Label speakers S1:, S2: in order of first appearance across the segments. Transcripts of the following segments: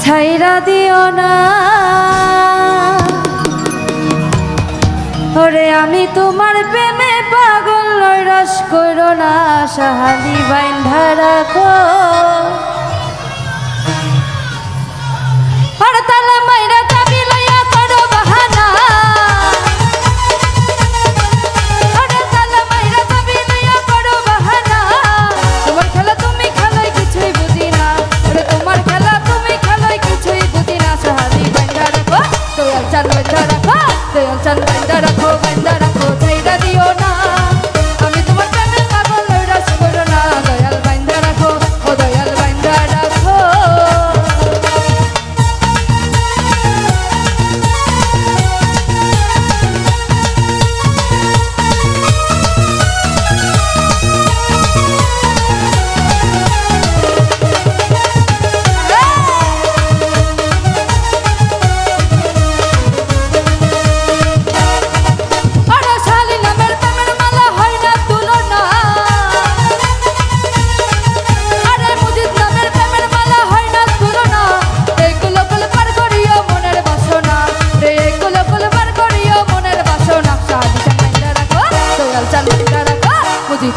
S1: ছাইরা দিও না ওরে আমি তোমার প্রেমে পাগল নৈরাশ করো না সাহালি বাইন্ধা রাখো আর তালা মাইরা চাবি লইয়া করো বাহানা আরে তালা মাইরা চাবি লইয়া করো বাহানা তোমার খেলা তুমি খেলোই কিছুই বুঝি না ওরে তোমার খেলা তুমি খেলোই কিছুই বুঝি না সাহালি বাইন্ধা রাখো দয়াল চাঁদ বাইন্ধা রাখো দয়াল চাঁদ বাইন্ধা রাখো ছাইরা দিও না আমি তোমার প্রেমে পাগল নৈরাশ করো না দয়াল বাইন্ধা রাখো ও দয়াল বাইন্ধা রাখো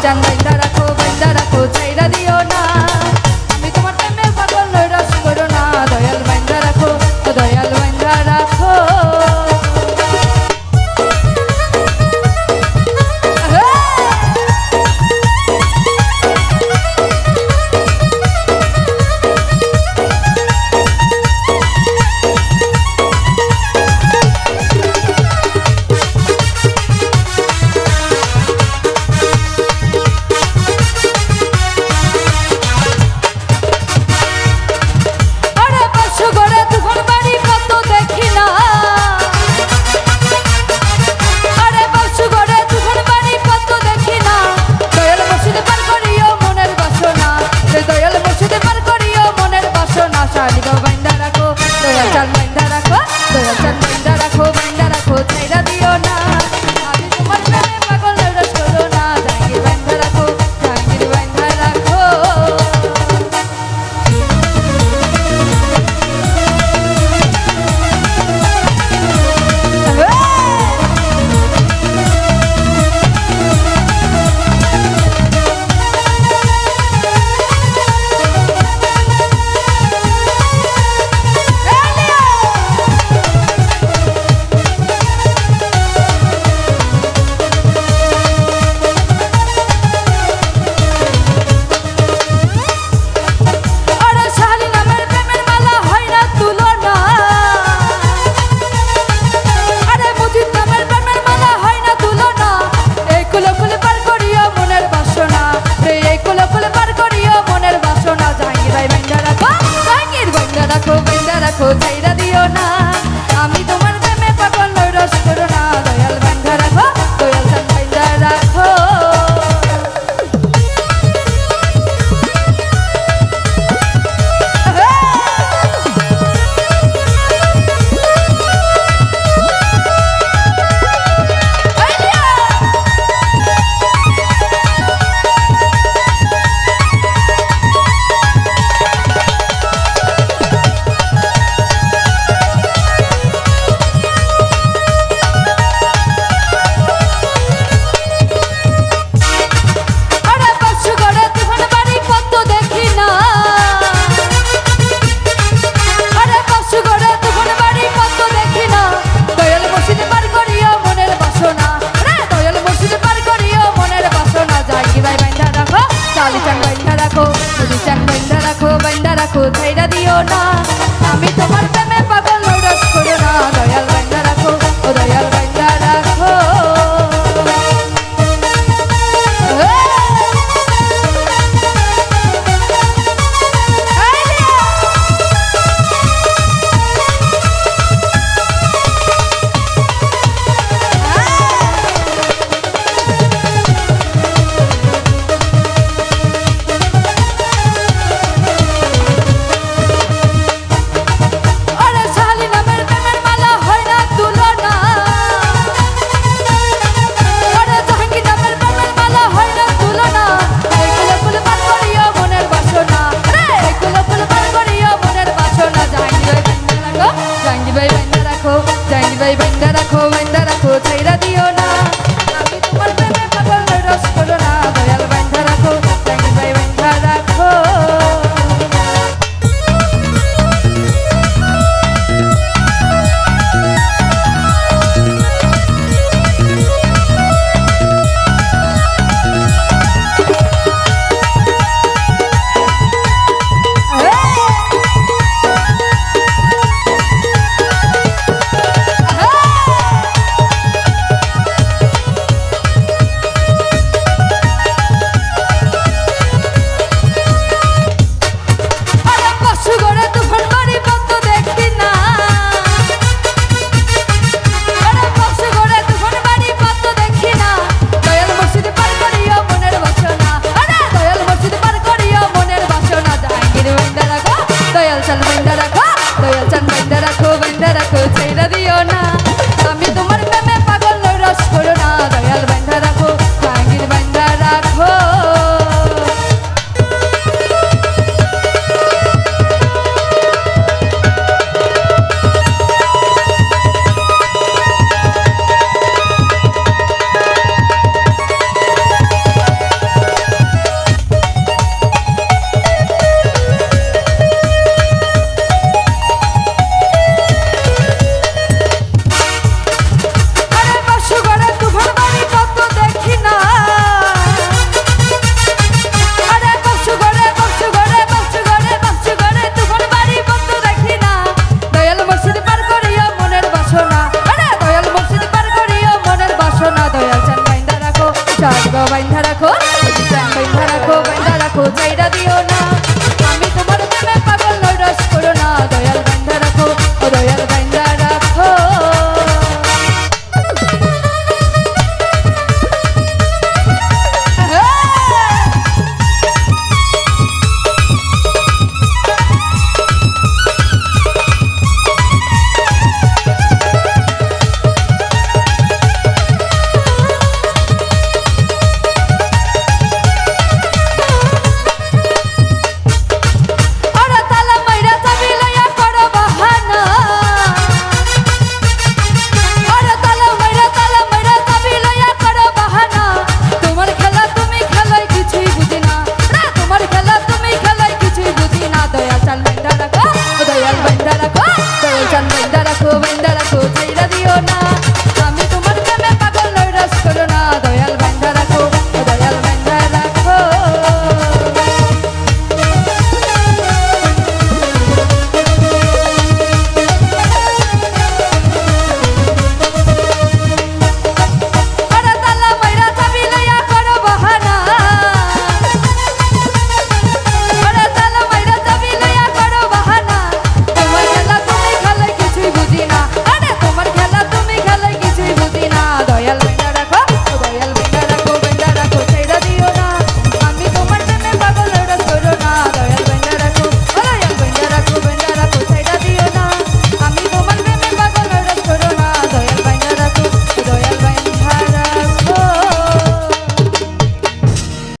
S1: চান বাইন্ধা রাখো ছাইরা দিও না আমি তোমার প্রেমে পাগল নৈরাশ করো না দয়াল বাইন্ধা রাখো ও দয়াল বাইন্ধা রাখো বাইন্ধা রাখো ছাইরা দিও না আমি তোমার প্রেমে পাগল নৈরাশ করো না জাহাঙ্গীর বাইন্ধা রাখো জাহাঙ্গীর বাইন্ধা রাখো রাখো ছাইরা দিও না আমি তোমার প্রেমে পাগল নৈরাশ করো না দয়াল বাইন্ধা রাখো দয়াল চাঁদ বাইন্ধা রাখো বাইন্ধা রাখো ছাইরা দিও না আমি তোমার প্রেমে